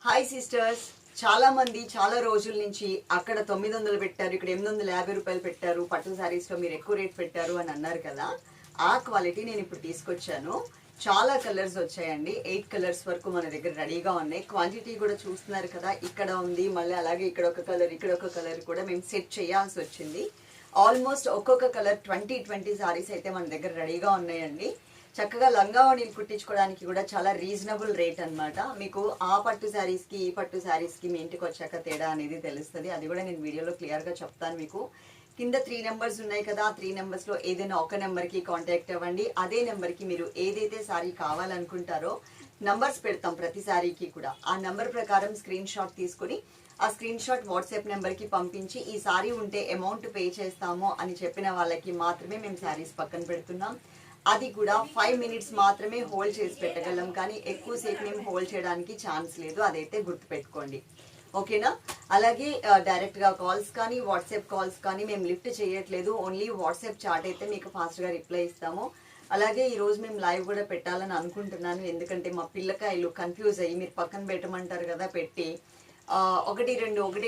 Hi sisters, చాలా మంది చాలా రోజుల నుంచి అక్కడ 900 పెట్టారు, ఇక్కడ 850 రూపాయలు పెట్టారు, పట్టు శారీస్ లో మీరు ఎక్కువ రేట్ పెట్టారు అని అన్నారు కదా. ఆ క్వాలిటీ నేను ఇప్పుడు తీసుకొచ్చాను. చాలా కలర్స్ వచ్చాయండి. 8 కలర్స్ వరకు మన దగ్గర రెడీగా ఉన్నాయి. క్వాంటిటీ కూడా చూస్తున్నారు కదా, ఇక్కడ ఉంది, మళ్ళీ అలాగే ఇక్కడ ఒక కలర్, ఇక్కడ ఒక కలర్ కూడా మేము సెట్ చేయాల్సి వచ్చింది. ఆల్మోస్ట్ ఒక్కొక్క కలర్ 20 సారీస్ అయితే మన దగ్గర రెడీగా ఉన్నాయండి. చక్కగా లంగా ఓణీలు కుట్టించుకోవడానికి కూడా చాలా రీజనబుల్ రేట్ అన్నమాట. మీకు ఆ పట్టు శారీస్కి ఈ పట్టు శారీస్కి మీ ఇంటికి వచ్చాక తేడా అనేది తెలుస్తుంది. అది కూడా నేను వీడియోలో క్లియర్గా చెప్తాను. మీకు కింద 3 నెంబర్స్ ఉన్నాయి కదా, ఆ 3 నెంబర్స్లో ఏదైనా ఒక నెంబర్కి కాంటాక్ట్ అవ్వండి. అదే నెంబర్కి మీరు ఏదైతే శారీ కావాలనుకుంటారో నంబర్స్ పెడతాం ప్రతి శారీకి కూడా. ఆ నెంబర్ ప్రకారం స్క్రీన్ షాట్ తీసుకుని ఆ స్క్రీన్ షాట్ వాట్సాప్ నెంబర్కి పంపించి ఈ శారీ ఉంటే అమౌంట్ పే చేస్తామో అని చెప్పిన వాళ్ళకి మాత్రమే మేము శారీస్ పక్కన పెడుతున్నాం. అది కూడా 5 మినిట్స్ మాత్రమే హోల్డ్ చేసి పెట్టగలం, కానీ ఎక్కువసేపు మేము హోల్డ్ చేయడానికి ఛాన్స్ లేదు. అదైతే గుర్తుపెట్టుకోండి, ఓకేనా. అలాగే డైరెక్ట్గా కాల్స్ కానీ వాట్సాప్ కాల్స్ కానీ మేము లిఫ్ట్ చేయట్లేదు. ఓన్లీ వాట్సాప్ చాట్ అయితే మీకు ఫాస్ట్గా రిప్లై ఇస్తాము. అలాగే ఈరోజు మేము లైవ్ కూడా పెట్టాలని అనుకుంటున్నాను, ఎందుకంటే మా పిల్లకాయలు కన్ఫ్యూజ్ అయ్యి మీరు పక్కన పెట్టమంటారు కదా పెట్టి ఒకటి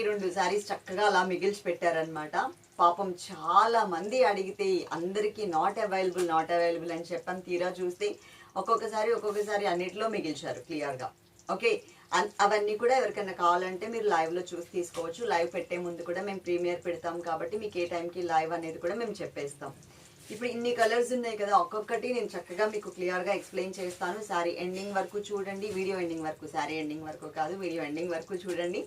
రెండు శారీస్ చక్కగా అలా మిగిల్చి పెట్టారనమాట. పాపం చాలా మంది అడిగితే అందరికీ నాట్ అవైలబుల్ అని చెప్పని తీరా చూస్తే ఒక్కొక్కసారి అన్నిటిలో మిగిల్చారు క్లియర్గా. ఓకే, అవన్నీ కూడా ఎవరికైనా కావాలంటే మీరు లైవ్లో చూసి తీసుకోవచ్చు. లైవ్ పెట్టే ముందు కూడా మేము ప్రీమియర్ పెడతాం కాబట్టి మీకు ఏ టైంకి లైవ్ అనేది కూడా మేము చెప్పేస్తాం. ఇప్పుడు ఇన్ని కలర్స్ ఉన్నాయి కదా, ఒక్కొక్కటి నేను చక్కగా మీకు క్లియర్గా ఎక్స్ప్లెయిన్ చేస్తాను. శారీ ఎండింగ్ వరకు చూడండి, వీడియో ఎండింగ్ వరకు, శారీ ఎండింగ్ వరకు కాదు వీడియో ఎండింగ్ వరకు చూడండి.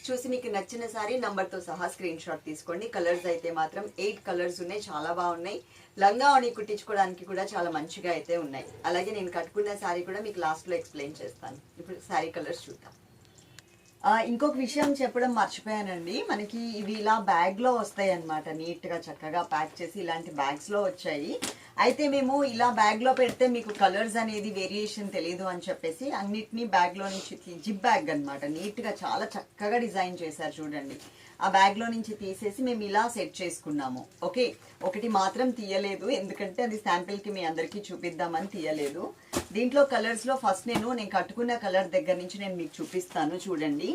చూసి మీకు నచ్చిన శారీ నంబర్తో సహా స్క్రీన్ షాట్ తీసుకోండి. కలర్స్ అయితే మాత్రం 8 కలర్స్ ఉన్నాయి, చాలా బాగున్నాయి. లంగా ఓణి కుట్టించుకోవడానికి కూడా చాలా మంచిగా అయితే ఉన్నాయి. అలాగే నేను కట్టుకున్న శారీ కూడా మీకు లాస్ట్లో ఎక్స్ప్లెయిన్ చేస్తాను. ఇప్పుడు శారీ కలర్స్ చూద్దాం. ఇంకొక విషయం చెప్పడం మర్చిపోయానండి. మనకి ఇవి ఇలా బ్యాగ్లో వస్తాయి అన్నమాట, నీట్గా చక్కగా ప్యాక్ చేసి ఇలాంటి బ్యాగ్స్లో వచ్చాయి. అయితే మేము ఇలా బ్యాగ్లో పెడితే మీకు కలర్స్ అనేది వేరియేషన్ తెలియదు అని చెప్పేసి అన్నిటినీ బ్యాగ్లో నుంచి జిప్ బ్యాగ్ అనమాట, నీట్గా చాలా చక్కగా డిజైన్ చేశారు చూడండి. ఆ బ్యాగ్లో నుంచి తీసేసి మేము ఇలా సెట్ చేసుకున్నాము. ఓకే, ఒకటి మాత్రం తీయలేదు, ఎందుకంటే అది శాంపిల్కి మీ అందరికీ చూపిద్దామని తీయలేదు. దీంట్లో కలర్స్లో ఫస్ట్ నేను కట్టుకున్న కలర్ దగ్గర నుంచి నేను మీకు చూపిస్తాను. చూడండి,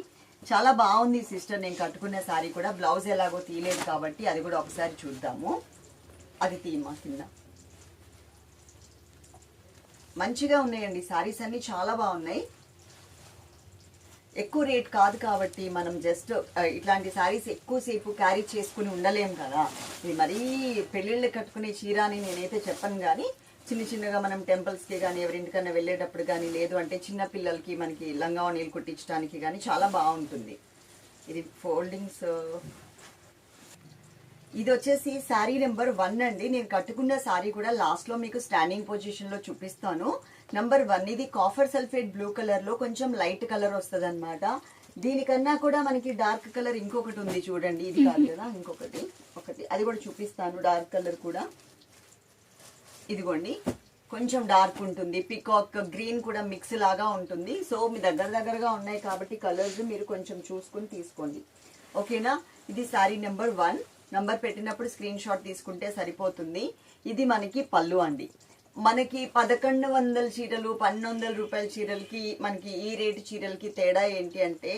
చాలా బాగుంది సిస్టర్. నేను కట్టుకున్న శారీ కూడా బ్లౌజ్ ఎలాగో తీయలేదు కాబట్టి అది కూడా ఒకసారి చూద్దాము. అది తీయమా కింద. మంచిగా ఉన్నాయండి శారీస్ అన్ని, చాలా బాగున్నాయి. ఎక్కువ రేట్ కాదు కాబట్టి మనం జస్ట్ ఇట్లాంటి శారీస్ ఎక్కువసేపు క్యారీ చేసుకుని ఉండలేం కదా. ఇది మరీ పెళ్ళిళ్ళు కట్టుకునే చీర అని నేనైతే చెప్పను, కానీ చిన్నగా మనం టెంపుల్స్కి కానీ ఎవరింటికన్నా వెళ్ళేటప్పుడు కానీ, లేదు అంటే చిన్న పిల్లలకి మనకి లంగా ఓణీలు కుట్టించడానికి కానీ చాలా బాగుంటుంది. ఇది ఫోల్డింగ్స్. ఇది వచ్చేసి శారీ నెంబర్ 1 అండి. నేను కట్టుకున్న శారీ కూడా లాస్ట్లో మీకు స్టాండింగ్ పొజిషన్లో చూపిస్తాను. నెంబర్ 1 ఇది కాఫర్ సల్ఫేట్ బ్లూ కలర్లో కొంచెం లైట్ కలర్ వస్తుంది అనమాట. దీనికన్నా కూడా మనకి డార్క్ కలర్ ఇంకొకటి ఉంది చూడండి, ఇది కాదు కదా, ఇంకొకటి అది కూడా చూపిస్తాను. డార్క్ కలర్ కూడా ఇదిగోండి, కొంచెం డార్క్ ఉంటుంది. పికాక్ గ్రీన్ కూడా మిక్స్ లాగా ఉంటుంది. సో మీ దగ్గరగా ఉన్నాయి కాబట్టి కలర్స్ మీరు కొంచెం చూసుకుని తీసుకోండి, ఓకేనా. ఇది శారీ నెంబర్ 1. నంబర్ పెట్టినప్పుడు స్క్రీన్ షాట్ తీసుకుంటే సరిపోతుంది. ఇది మనకి పళ్ళు అండి. మనకి 1100 చీరలు 1200 రూపాయల చీరలకి మనకి ఈ రేటు చీరలకి తేడా ఏంటి అంటే,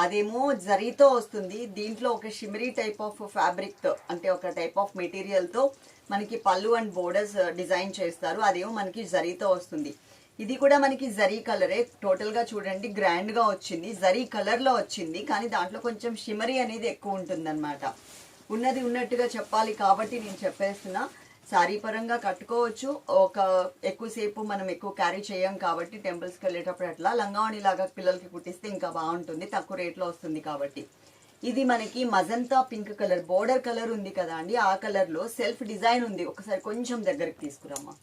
అదేమో జరీతో వస్తుంది. దీంట్లో ఒక షిమరీ టైప్ ఆఫ్ ఫ్యాబ్రిక్తో, అంటే ఒక టైప్ ఆఫ్ మెటీరియల్తో మనకి పళ్ళు అండ్ బోర్డర్స్ డిజైన్ చేస్తారు. అదేమో మనకి జరీతో వస్తుంది. ఇది కూడా మనకి జరీ కలరే. టోటల్గా చూడండి, గ్రాండ్గా వచ్చింది, జరీ కలర్లో వచ్చింది, కానీ దాంట్లో కొంచెం షిమరీ అనేది ఎక్కువ ఉంటుంది అనమాట. ఉన్నది ఉన్నట్టుగా చెప్పాలి కాబట్టి నేను చెప్పేస్తున్నా. శారీ పరంగా కట్టుకోవచ్చు, ఒక ఎక్కువసేపు మనం ఎక్కువ క్యారీ చేయం కాబట్టి టెంపుల్స్కి వెళ్ళేటప్పుడు అట్లా లంగావణి లాగా పిల్లలకి కుట్టిస్తే ఇంకా బాగుంటుంది, తక్కువ రేట్లో వస్తుంది కాబట్టి. ఇది మనకి magenta pink colour, border colour ఉంది కదా అండి, ఆ కలర్లో సెల్ఫ్ డిజైన్ ఉంది. ఒకసారి కొంచెం దగ్గరికి తీసుకురామ్మా.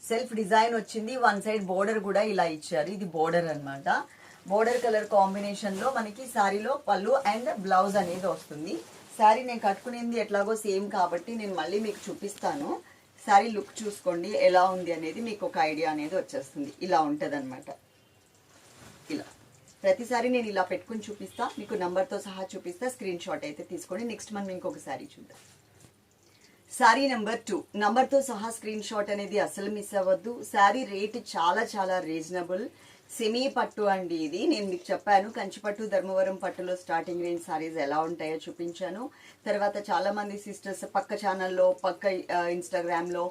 సెల్ఫ్ డిజైన్ వచ్చింది, 1 సైడ్ బోర్డర్ కూడా ఇలా ఇచ్చారు. ఇది బోర్డర్ అనమాట. బోర్డర్ కలర్ కాంబినేషన్లో మనకి శారీలో పళ్ళు అండ్ బ్లౌజ్ అనేది వస్తుంది. శారీ నేను కట్టుకునేది ఎట్లాగో సేమ్ కాబట్టి నేను మళ్ళీ మీకు చూపిస్తాను. శారీ లుక్ చూసుకోండి ఎలా ఉంది అనేది, మీకు ఒక ఐడియా అనేది వచ్చేస్తుంది. ఇలా ఉంటుంది అనమాట. ఇలా ప్రతిసారి నేను ఇలా పెట్టుకుని చూపిస్తా, మీకు నంబర్తో సహా చూపిస్తా. స్క్రీన్ షాట్ అయితే తీసుకోండి. నెక్స్ట్ మనం ఇంకొక శారీ చూద్దాం. శారీ నెంబర్ 2 నంబర్తో సహా స్క్రీన్ షాట్ అనేది అసలు మిస్ అవ్వద్దు. శారీ రేట్ చాలా రీజనబుల్. సెమీ పట్టు అండి. ఇది నేను మీకు చెప్పాను కంచిపట్టు ధర్మవరం పట్టులో స్టార్టింగ్ రేంజ్ సారీస్ ఎలా ఉంటాయో చూపించాను. తర్వాత చాలా మంది సిస్టర్స్ పక్క ఛానల్లో పక్క ఇన్స్టాగ్రామ్లో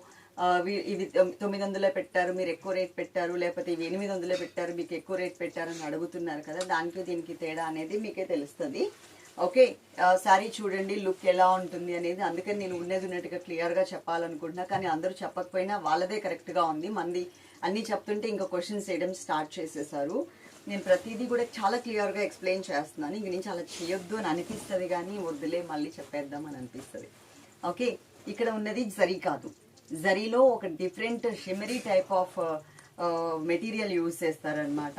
ఇవి 900 పెట్టారు మీరు ఎక్కువ రేట్ పెట్టారు, లేకపోతే ఇవి 800 పెట్టారు మీకు ఎక్కువ రేట్ పెట్టారు అని అడుగుతున్నారు కదా. దానికి దీనికి తేడా అనేది మీకే తెలుస్తుంది. ఓకే, శారీ చూడండి లుక్ ఎలా ఉంటుంది అనేది. అందుకని నేను ఉన్నది ఉన్నట్టుగా క్లియర్గా చెప్పాలనుకుంటున్నా, కానీ అందరూ చెప్పకపోయినా వాళ్ళదే కరెక్ట్గా ఉంది. మంది అన్నీ చెప్తుంటే ఇంకా క్వశ్చన్స్ వేయడం స్టార్ట్ చేసేసారు. నేను ప్రతిదీ కూడా చాలా క్లియర్గా ఎక్స్ప్లెయిన్ చేస్తున్నాను. ఇంక నుంచి అలా చేయొద్దు అని అనిపిస్తుంది, కానీ వద్దులే మళ్ళీ చెప్పేద్దాం అని అనిపిస్తుంది. ఓకే, ఇక్కడ ఉన్నది జరీ కాదు, జరీలో ఒక different shimmery type of material use చేస్తారనమాట.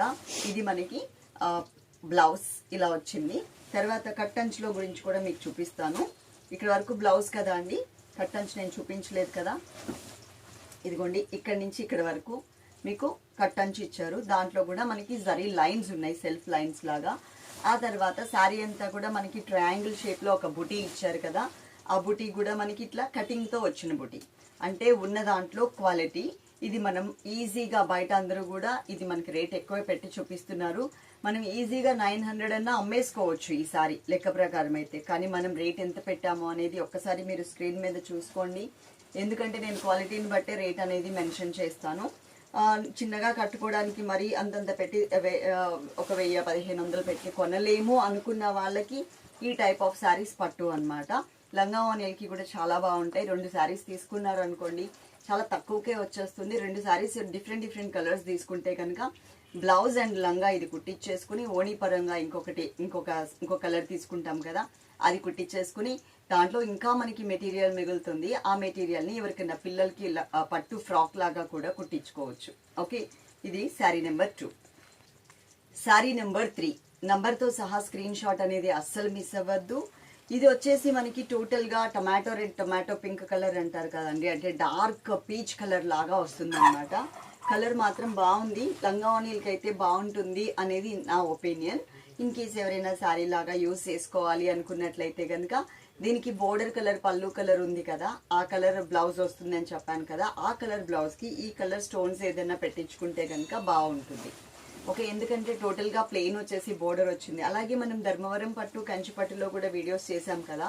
ఇది మనకి బ్లౌజ్ ఇలా వచ్చింది. తర్వాత కట్టంచులో గురించి కూడా మీకు చూపిస్తాను. ఇక్కడ వరకు బ్లౌజ్ కదా అండి, కట్టంచు నేను చూపించలేదు కదా. ఇదిగోండి ఇక్కడ నుంచి ఇక్కడ వరకు మీకు కట్టంచు ఇచ్చారు. దాంట్లో కూడా మనకి జరీ లైన్స్ ఉన్నాయి, సెల్ఫ్ లైన్స్ లాగా. ఆ తర్వాత శారీ అంతా కూడా మనకి ట్రయాంగిల్ షేప్లో ఒక బుటీ ఇచ్చారు కదా. ఆ బుటీ కూడా మనకి ఇట్లా కటింగ్తో వచ్చిన బుటీ, అంటే ఉన్న దాంట్లో క్వాలిటీ. ఇది మనం ఈజీగా బయట అందరూ కూడా ఇది మనకి రేట్ ఎక్కువ పెట్టి చూపిస్తున్నారు. మనం ఈజీగా 900 అన్నా అమ్మేసుకోవచ్చు ఈ సారీ లెక్క ప్రకారం అయితే. కానీ మనం రేట్ ఎంత పెట్టామో అనేది ఒక్కసారి మీరు స్క్రీన్ మీద చూసుకోండి. ఎందుకంటే నేను క్వాలిటీని బట్టే రేట్ అనేది మెన్షన్ చేస్తాను. చిన్నగా కట్టుకోవడానికి మరి అంతంత పెట్టి ఒక 1000-1500 పెట్టి కొనలేము అనుకున్న వాళ్ళకి ఈ టైప్ ఆఫ్ శారీస్ పట్టు అనమాట. లంగా ఓణీలకి కూడా చాలా బాగుంటాయి. 2 శారీస్ తీసుకున్నారు అనుకోండి చాలా తక్కువకే వచ్చేస్తుంది. 2 శారీస్ డిఫరెంట్ కలర్స్ తీసుకుంటే కనుక బ్లౌజ్ అండ్ లంగా ఇది కుట్టించేసుకుని ఓణీ పరంగా ఇంకో కలర్ తీసుకుంటాం కదా, అది కుట్టించేసుకుని దాంట్లో ఇంకా మనకి మెటీరియల్ మిగులుతుంది. ఆ మెటీరియల్ని ఎవరికైనా పిల్లలకి పట్టు ఫ్రాక్ లాగా కూడా కుట్టించుకోవచ్చు. ఓకే, ఇది శారీ నెంబర్ 2. శారీ నెంబర్ 3 నంబర్తో సహా స్క్రీన్ షాట్ అనేది అస్సలు మిస్ అవ్వద్దు. ఇది వచ్చేసి మనకి టోటల్గా tomato red tomato pink colour అంటారు కదండి, అంటే డార్క్ పీచ్ కలర్ లాగా వస్తుంది అనమాట. కలర్ మాత్రం బాగుంది, లంగా ఓణీలకి అయితే బాగుంటుంది అనేది నా ఒపీనియన్. ఇన్ కేస్ ఎవరైనా శారీ లాగా యూజ్ చేసుకోవాలి అనుకున్నట్లయితే కనుక దీనికి బోర్డర్ కలర్ పళ్ళు కలర్ ఉంది కదా, ఆ కలర్ బ్లౌజ్ వస్తుంది అని చెప్పాను కదా. ఆ కలర్ బ్లౌజ్కి ఈ కలర్ స్టోన్స్ ఏదైనా పెట్టించుకుంటే కనుక బాగుంటుంది. ఓకే, ఎందుకంటే టోటల్గా ప్లెయిన్ వచ్చేసి బోర్డర్ వచ్చింది. అలాగే మనం ధర్మవరం పట్టు కంచి పట్టులో కూడా వీడియోస్ చేశాం కదా,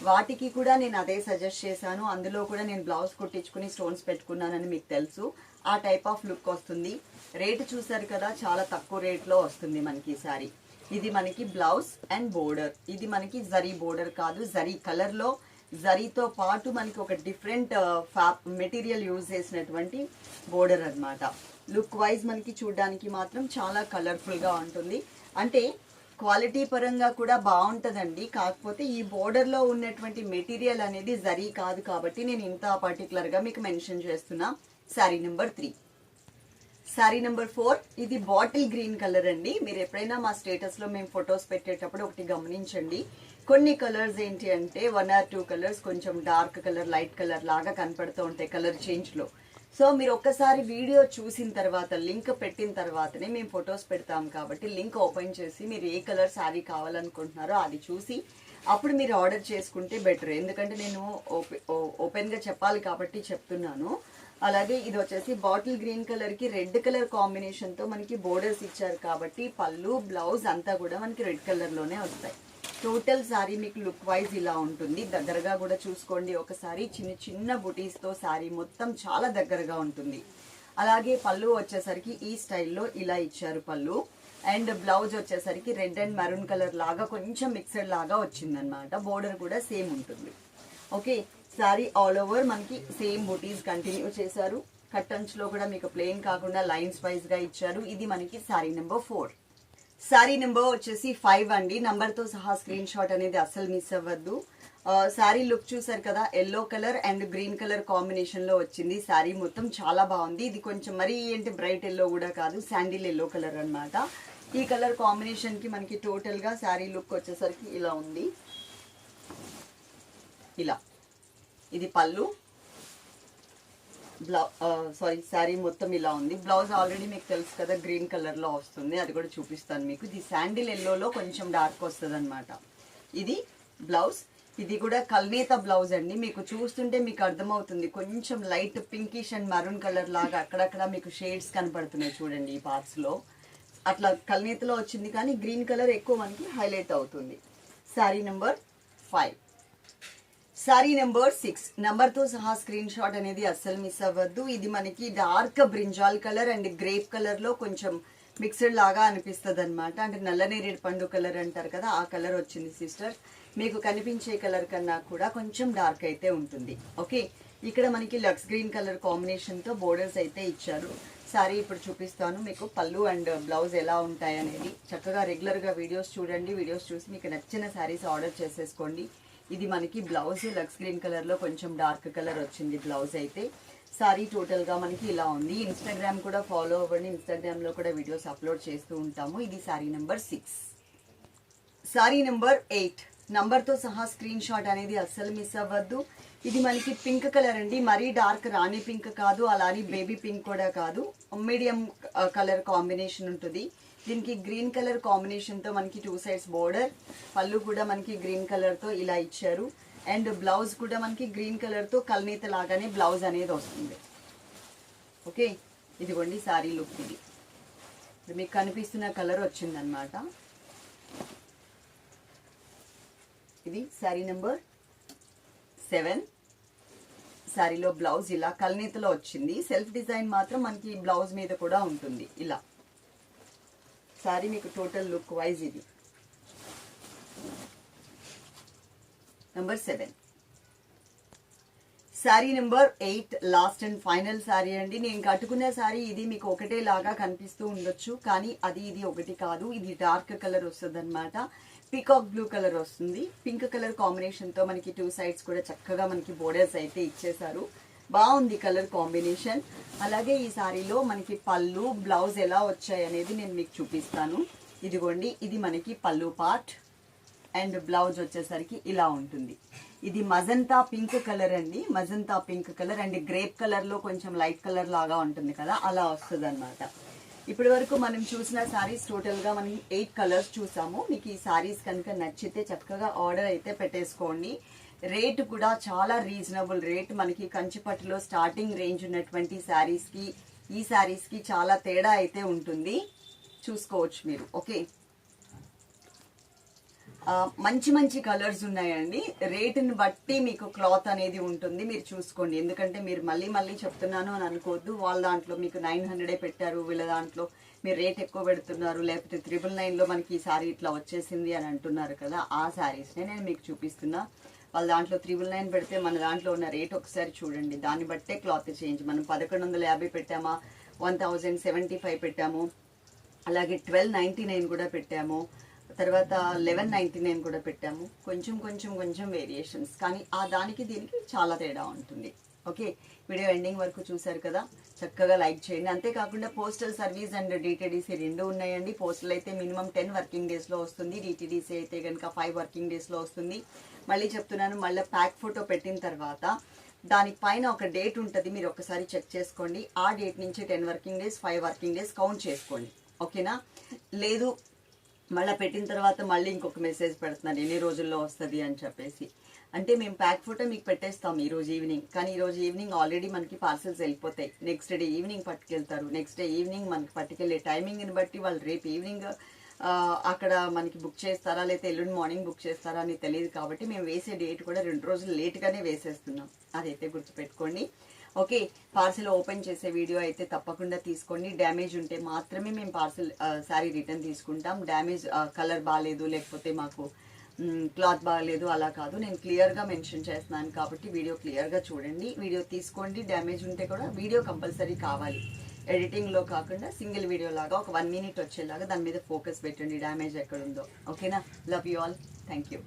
వాటికి కూడా నేను అదే సజెస్ట్ చేశాను. అందులో కూడా నేను బ్లౌజ్ కుట్టించుకుని స్టోన్స్ పెట్టుకున్నానని మీకు తెలుసు. ఆ టైప్ ఆఫ్ లుక్ వస్తుంది. రేటు చూసారు కదా, చాలా తక్కువ రేట్లో వస్తుంది మనకి ఈ శారీ. ఇది మనకి బ్లౌజ్ అండ్ బోర్డర్. ఇది మనకి జరీ బోర్డర్ కాదు, జరీ కలర్లో జరీతో పాటు మనకి ఒక డిఫరెంట్ మెటీరియల్ యూజ్ చేసినటువంటి బోర్డర్ అన్నమాట. లుక్ వైజ్ మనకి చూడడానికి మాత్రం చాలా కలర్ఫుల్గా ఉంటుంది. అంటే క్వాలిటీ పరంగా కూడా బాగుంటుందండి. కాకపోతే ఈ బోర్డర్లో ఉన్నటువంటి మెటీరియల్ అనేది జరీ కాదు కాబట్టి నేను ఇంత పర్టికులర్గా మీకు మెన్షన్ చేస్తున్నా. శారీ నెంబర్ 3. శారీ నెంబర్ 4 ఇది బాటిల్ గ్రీన్ కలర్ అండి. మీరు ఎప్పుడైనా మా స్టేటస్లో మేము ఫొటోస్ పెట్టేటప్పుడు ఒకటి గమనించండి, కొన్ని కలర్స్ ఏంటి అంటే 1 or 2 కలర్స్ కొంచెం డార్క్ కలర్ లైట్ కలర్ లాగా కనపడుతూ ఉంటాయి కలర్ చేంజ్లో. సో మీరు ఒక్కసారి వీడియో చూసిన తర్వాత లింక్ పెట్టిన తర్వాతనే మేము ఫొటోస్ పెడతాం కాబట్టి లింక్ ఓపెన్ చేసి మీరు ఏ కలర్ శారీ కావాలనుకుంటున్నారో అది చూసి అప్పుడు మీరు ఆర్డర్ చేసుకుంటే బెటర్. ఎందుకంటే నేను ఓపెన్గా చెప్పాలి కాబట్టి చెప్తున్నాను. అలాగే ఇది వచ్చేసి బాటిల్ గ్రీన్ కలర్కి రెడ్ కలర్ కాంబినేషన్తో మనకి బోర్డర్స్ ఇచ్చారు కాబట్టి పళ్ళు బ్లౌజ్ అంతా కూడా మనకి రెడ్ కలర్లోనే వస్తాయి. టోటల్ శారీ మీకు లుక్ వైజ్ ఇలా ఉంటుంది. దగ్గరగా కూడా చూసుకోండి ఒకసారి. చిన్న చిన్న బుటీస్తో శారీ మొత్తం చాలా దగ్గరగా ఉంటుంది. అలాగే పళ్ళు వచ్చేసరికి ఈ స్టైల్లో ఇలా ఇచ్చారు పళ్ళు. అండ్ బ్లౌజ్ వచ్చేసరికి రెడ్ అండ్ మెరూన్ కలర్ లాగా కొంచెం మిక్సడ్ లాగా వచ్చిందనమాట. బోర్డర్ కూడా సేమ్ ఉంటుంది. ఓకే, శారీ ఆల్ ఓవర్ మనకి సేమ్ బుటీస్ కంటిన్యూ చేశారు. కట్టన్స్లో కూడా మీకు ప్లెయిన్ కాకుండా లైన్స్ వైజ్గా ఇచ్చారు. ఇది మనకి శారీ నెంబర్ 4. శారీ నెంబర్ వచ్చేసి 5 అండి. నంబర్తో సహా స్క్రీన్ షాట్ అనేది అస్సలు మిస్ అవ్వద్దు. శారీ లుక్ చూసారు కదా, yellow colour and green colour కాంబినేషన్లో వచ్చింది. శారీ మొత్తం చాలా బాగుంది. ఇది కొంచెం మరీ ఏంటి బ్రైట్ ఎల్లో కూడా కాదు, శాండిల్ ఎల్లో కలర్ అనమాట. ఈ కలర్ కాంబినేషన్కి మనకి టోటల్గా శారీ లుక్ వచ్చేసరికి ఇలా ఉంది. ఇలా ఇది పళ్ళు, శారీ మొత్తం ఇలా ఉంది. బ్లౌజ్ ఆల్రెడీ మీకు తెలుసు కదా గ్రీన్ కలర్లో వస్తుంది, అది కూడా చూపిస్తాను మీకు. ఇది శాండిల్ ఎల్లోలో కొంచెం డార్క్ వస్తుంది అనమాట. ఇది బ్లౌజ్. ఇది కూడా కల్నేత బ్లౌజ్ అండి. మీకు చూస్తుంటే మీకు అర్థమవుతుంది, కొంచెం light pinkish and maroon colour లాగా అక్కడక్కడ మీకు షేడ్స్ కనపడుతున్నాయి చూడండి ఈ పార్ట్స్లో. అట్లా కల్నేతలో వచ్చింది కానీ గ్రీన్ కలర్ ఎక్కువ మనకి హైలైట్ అవుతుంది. శారీ నెంబర్ 5. శారీ నెంబర్ 6 నెంబర్తో సహా స్క్రీన్ షాట్ అనేది అస్సలు మిస్ అవ్వద్దు. ఇది మనకి dark brinjal colour and grape కలర్లో కొంచెం మిక్స్డ్ లాగా అనిపిస్తుంది అనమాట. అంటే నల్లనేరేడు పండు కలర్ అంటారు కదా, ఆ కలర్ వచ్చింది సిస్టర్. మీకు కనిపించే కలర్ కన్నా కూడా కొంచెం డార్క్ అయితే ఉంటుంది. ఓకే, ఇక్కడ మనకి లక్స్ గ్రీన్ కలర్ కాంబినేషన్తో బోర్డర్స్ అయితే ఇచ్చారు. శారీ ఇప్పుడు చూపిస్తాను మీకు. పళ్ళు అండ్ బ్లౌజ్ ఎలా ఉంటాయి అనేది చక్కగా రెగ్యులర్గా వీడియోస్ చూడండి. వీడియోస్ చూసి మీకు నచ్చిన శారీస్ ఆర్డర్ చేసేసుకోండి. ఇది మనకి బ్లౌజ్ లక్స్ గ్రీన్ కలర్లో కొంచెం డార్క్ కలర్ వచ్చింది బ్లౌజ్ అయితే. శారీ టోటల్గా మనకి ఇలా ఉంది. ఇన్స్టాగ్రామ్ కూడా ఫాలో అవ్వండి, ఇన్స్టాగ్రామ్లో కూడా వీడియోస్ అప్లోడ్ చేస్తూ ఉంటాము. ఇది శారీ నెంబర్ 6. శారీ నెంబర్ 8 నంబర్తో సహా స్క్రీన్ షాట్ అనేది అస్సలు మిస్ అవ్వద్దు. ఇది మనకి పింక్ కలర్ అండి, మరీ డార్క్ రాణి పింక్ కాదు, అలానే బేబీ పింక్ కూడా కాదు, మీడియం కలర్ కాంబినేషన్ ఉంటుంది. దీనికి గ్రీన్ కలర్ కాంబినేషన్తో మనకి 2 సైడ్స్ బోర్డర్, పళ్ళు కూడా మనకి గ్రీన్ కలర్తో ఇలా ఇచ్చారు. అండ్ బ్లౌజ్ కూడా మనకి గ్రీన్ కలర్తో కల్నేత లాగానే బ్లౌజ్ అనేది వస్తుంది. ఓకే, ఇదిగోండి శారీ లుక్. ఇది మీకు కనిపిస్తున్న కలర్ వచ్చిందనమాట. ఇది శారీ నెంబర్ 7. శారీలో బ్లౌజ్ ఇలా కల్నేతలో వచ్చింది. సెల్ఫ్ డిజైన్ మాత్రం మనకి బ్లౌజ్ మీద కూడా ఉంటుంది. ఇలా శారీ మీకు టోటల్ లుక్ వైజ్ ఇది number 7. Sari number 8 last and final sari అండి. నేను కట్టుకున్న శారీ ఇది మీకు ఒకటే లాగా కనిపిస్తూ ఉండొచ్చు, కానీ ఇది ఒకటి కాదు. ఇది డార్క్ కలర్ వస్తుంది అనమాట. పీకాక్ బ్లూ కలర్ వస్తుంది. పింక్ కలర్ కాంబినేషన్తో మనకి 2 సైడ్స్ కూడా చక్కగా మనకి బోర్డర్స్ అయితే ఇచ్చేసారు. బాగుంది కలర్ కాంబినేషన్. అలాగే ఈ శారీలో మనకి పళ్ళు బ్లౌజ్ ఎలా వచ్చాయి అనేది నేను మీకు చూపిస్తాను. ఇదిగోండి, ఇది మనకి పళ్ళు పార్ట్ అండ్ బ్లౌజ్ వచ్చేసరికి ఇలా ఉంటుంది. ఇది మజంతా పింక్ కలర్ అండి, magenta pink colour and grape కలర్లో కొంచెం లైట్ కలర్ లాగా ఉంటుంది కదా, అలా వస్తుంది అనమాట. ఇప్పటి వరకు మనం చూసిన శారీస్ టోటల్గా మనం 8 కలర్స్ చూసాము. మీకు ఈ శారీస్ కనుక నచ్చితే చక్కగా ఆర్డర్ అయితే పెట్టేసుకోండి. రేటు కూడా చాలా రీజనబుల్ రేట్. మనకి కంచిపట్టులో స్టార్టింగ్ రేంజ్ ఉన్నటువంటి శారీస్కి ఈ శారీస్కి చాలా తేడా అయితే ఉంటుంది, చూసుకోవచ్చు మీరు. ఓకే, మంచి మంచి కలర్స్ ఉన్నాయండి. రేటుని బట్టి మీకు క్లాత్ అనేది ఉంటుంది, మీరు చూసుకోండి. ఎందుకంటే మీరు మళ్ళీ మళ్ళీ చెప్తున్నాను అని అనుకోవద్దు. వాళ్ళ దాంట్లో మీకు 900 పెట్టారు, వీళ్ళ దాంట్లో మీరు రేట్ ఎక్కువ పెడుతున్నారు, లేకపోతే 999లో మనకి ఈ శారీ ఇట్లా వచ్చేసింది అని అంటున్నారు కదా, ఆ శారీస్నే నేను మీకు చూపిస్తున్నా. వాళ్ళ దాంట్లో 999 పెడితే మన దాంట్లో ఉన్న రేట్ ఒకసారి చూడండి. దాన్ని బట్టే క్లాత్ చేంజ్. మనం 1150 పెట్టామా, 1075 పెట్టాము, అలాగే 1299 కూడా పెట్టాము, తర్వాత 1199 కూడా పెట్టాము. కొంచెం కొంచెం కొంచెం వేరియేషన్స్, కానీ ఆ దానికి దీనికి చాలా తేడా ఉంటుంది. ఓకే, వీడియో ఎండింగ్ వరకు చూసారు కదా, చక్కగా లైక్ చేయండి. అంతేకాకుండా పోస్టల్ సర్వీస్ అండ్ డిటిడిసి 2 ఉన్నాయండి. పోస్టల్ అయితే మినిమం 10 వర్కింగ్ డేస్లో వస్తుంది, డిటిడిసి అయితే కనుక 5 వర్కింగ్ డేస్లో వస్తుంది. మళ్ళీ చెప్తున్నాను, మళ్ళీ ప్యాక్ ఫోటో పెట్టిన తర్వాత దానిపైన ఒక డేట్ ఉంటుంది, మీరు ఒకసారి చెక్ చేసుకోండి. ఆ డేట్ నుంచి 10 working days 5 working days count చేసుకోండి. ఓకేనా? లేదు మళ్ళీ పెట్టిన తర్వాత మళ్ళీ ఇంకొక మెసేజ్ పెడుతున్నారు ఎన్ని రోజుల్లో వస్తుంది అని చెప్పేసి. అంటే మేము ప్యాక్ ఫోటో మీకు పెట్టేస్తాం ఈరోజు ఈవినింగ్, కానీ ఈరోజు ఈవినింగ్ ఆల్రెడీ మనకి పార్సల్స్ వెళ్ళిపోతాయి. నెక్స్ట్ డే ఈవినింగ్ పట్టుకెళ్తారు. నెక్స్ట్ డే ఈవినింగ్ మనకి పట్టుకెళ్ళే టైమింగ్ని బట్టి వాళ్ళు రేపు ఈవినింగ్ అక్కడ మనకి బుక్ చేస్తారా, లేకపోతే ఎల్లుండి మార్నింగ్ బుక్ చేస్తారా అని తెలియదు. కాబట్టి మేము వేసే డేట్ కూడా 2 రోజులు లేట్గానే వేసేస్తున్నాం, అదైతే గుర్తుపెట్టుకోండి. ఓకే, పార్సిల్ ఓపెన్ చేసే వీడియో అయితే తప్పకుండా తీసుకోండి. డ్యామేజ్ ఉంటే మాత్రమే మేము పార్సిల్ శారీ రిటర్న్ తీసుకుంటాం. డ్యామేజ్ కలర్ బాగాలేదు, లేకపోతే మాకు క్లాత్ బాగాలేదు అలా కాదు. నేను క్లియర్గా మెన్షన్ చేస్తున్నాను కాబట్టి వీడియో క్లియర్గా చూడండి. వీడియో తీసుకోండి. డ్యామేజ్ ఉంటే కూడా వీడియో కంపల్సరీ కావాలి, ఎడిటింగ్లో కాకుండా సింగిల్ వీడియో లాగా ఒక 1 minute వచ్చేలాగా దాని మీద ఫోకస్ పెట్టండి, డ్యామేజ్ ఎక్కడుందో. ఓకేనా? Love you all, thank you.